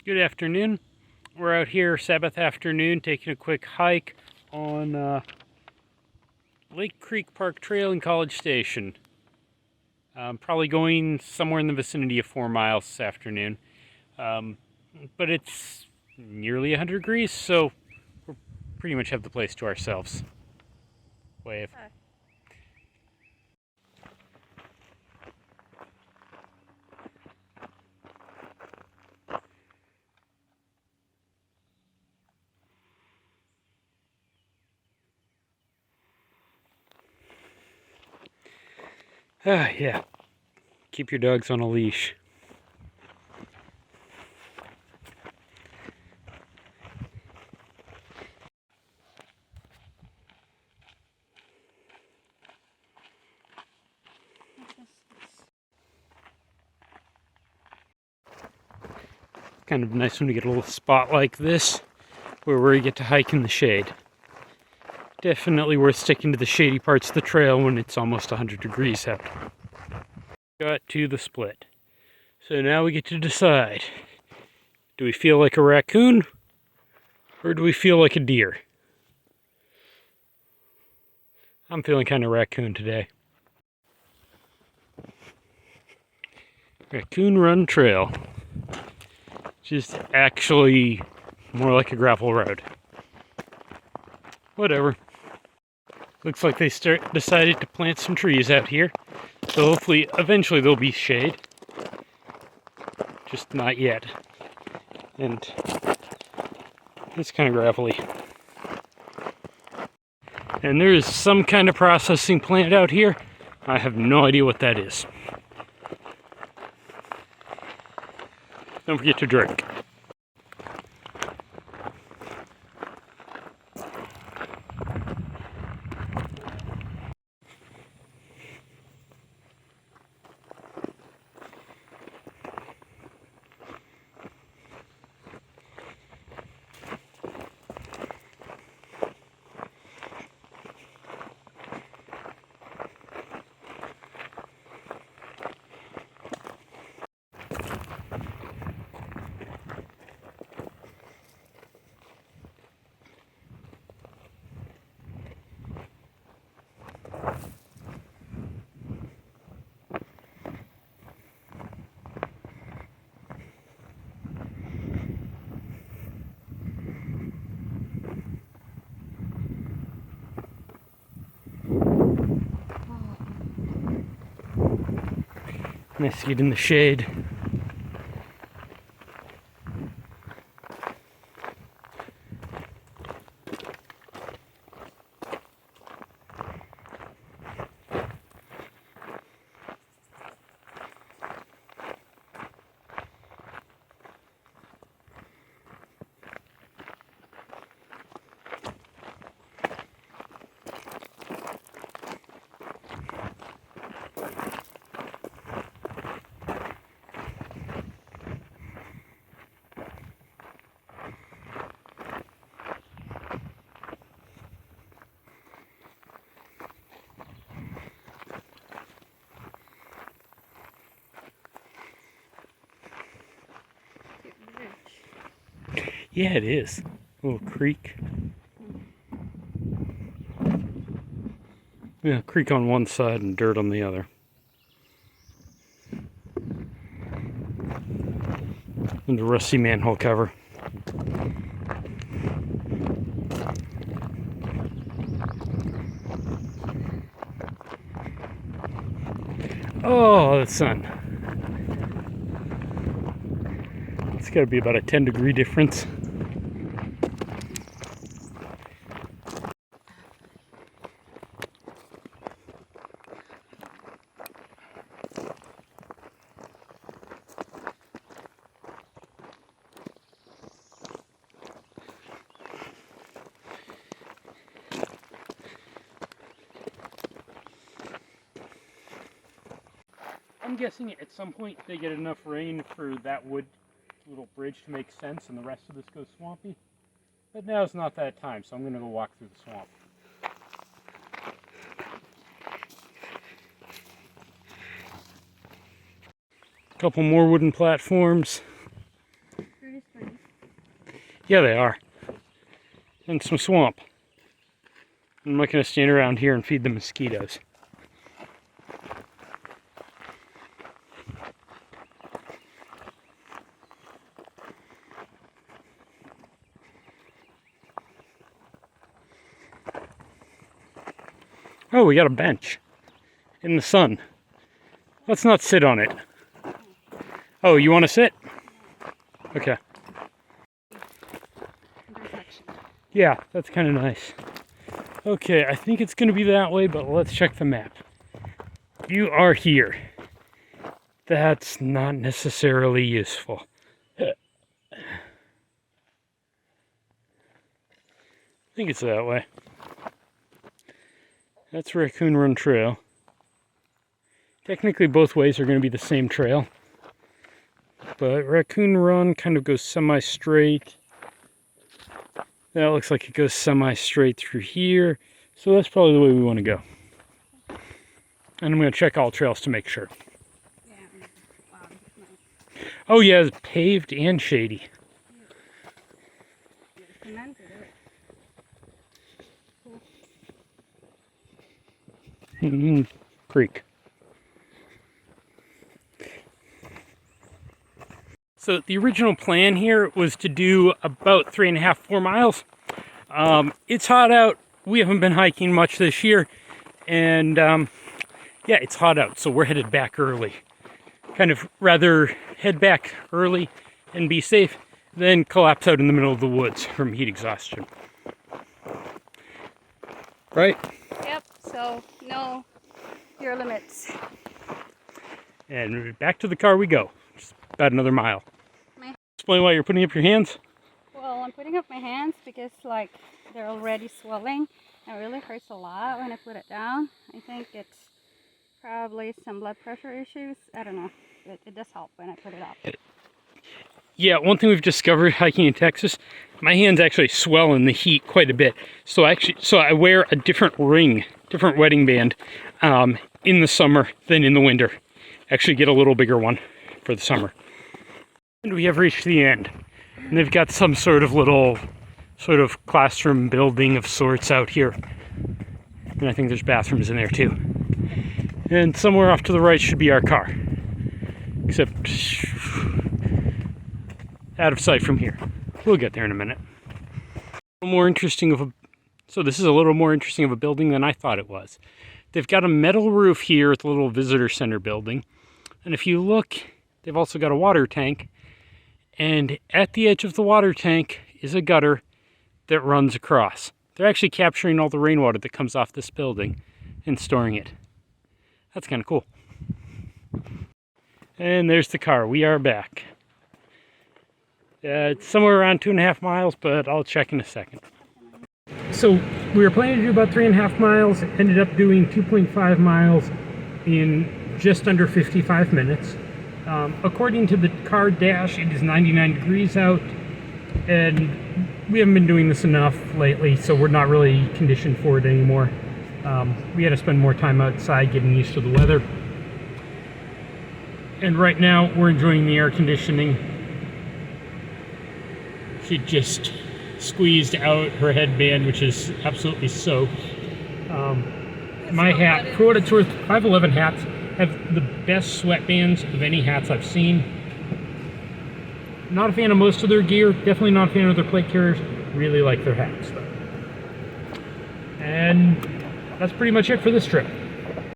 Good afternoon. We're out here Sabbath afternoon taking a quick hike on Lake Creek Park Trail in College Station. Probably going somewhere in the vicinity of 4 miles this afternoon. But it's nearly 100 degrees, so we pretty much have the place to ourselves. Wave. Yeah. Keep your dogs on a leash. Kind of nice when we get a little spot like this where we get to hike in the shade. Definitely worth sticking to the shady parts of the trail when it's almost 100 degrees out. Got to the split. So now we get to decide. Do we feel like a raccoon or do we feel like a deer? I'm feeling kind of raccoon today. Raccoon Run Trail. Just actually more like a gravel road. Whatever. Looks like they decided to plant some trees out here. So hopefully, eventually there'll be shade. Just not yet. And it's kind of gravelly. And there is some kind of processing plant out here. I have no idea what that is. Don't forget to drink. Nice to get in the shade. Yeah, it is. A little creek. Yeah, creek on one side and dirt on the other. And a rusty manhole cover. Oh, the sun. It's got to be about a 10-degree difference. I'm guessing at some point they get enough rain for that wood little bridge to make sense and the rest of this goes swampy. But now's not that time, so I'm going to go walk through the swamp. A couple more wooden platforms. Yeah, they are. And some swamp. I'm not going to stand around here and feed the mosquitoes. Oh, we got a bench in the sun. Let's not sit on it. Oh, you want to sit? Okay. Yeah, that's kind of nice. Okay, I think it's going to be that way, but let's check the map. You are here. That's not necessarily useful. I think it's that way. That's Raccoon Run Trail. Technically both ways are going to be the same trail. But Raccoon Run kind of goes semi-straight. That looks like it goes semi-straight through here. So that's probably the way we want to go. And I'm going to check all trails to make sure. Oh yeah, it's paved and shady. Creek. So the original plan here was to do about 3.5, 4 miles. It's hot out. We haven't been hiking much this year. And yeah, it's hot out, so we're headed back early. Kind of rather head back early and be safe than collapse out in the middle of the woods from heat exhaustion. Right? Yep, so no your limits. And back to the car we go. Just about another mile. Explain why you're putting up your hands. Well, I'm putting up my hands because like they're already swelling. It really hurts a lot when I put it down. I think it's probably some blood pressure issues. I don't know. It does help when I put it up. Yeah, one thing we've discovered hiking in Texas, my hands actually swell in the heat quite a bit. So I wear a different ring, different wedding band in the summer than in the winter. Actually get a little bigger one for the summer. And we have reached the end. And they've got some sort of little classroom building of sorts out here. And I think there's bathrooms in there too. And somewhere off to the right should be our car. Except out of sight from here. We'll get there in a minute. So this is a little more interesting of a building than I thought it was. They've got a metal roof here at the little visitor center building. And if you look, they've also got a water tank. And at the edge of the water tank is a gutter that runs across. They're actually capturing all the rainwater that comes off this building and storing it. That's kind of cool. And there's the car. We are back. It's somewhere around 2.5 miles, but I'll check in a second. So we were planning to do about 3.5 miles, ended up doing 2.5 miles in just under 55 minutes. According to the car dash, it is 99 degrees out, and we haven't been doing this enough lately, so we're not really conditioned for it anymore. We had to spend more time outside getting used to the weather. And right now, we're enjoying the air conditioning. She just squeezed out her headband, which is absolutely soaked. My hat, for what it's worth, 511 hats have the best sweatbands of any hats I've seen. Not a fan of most of their gear, definitely not a fan of their plate carriers. Really like their hats though. And that's pretty much it for this trip.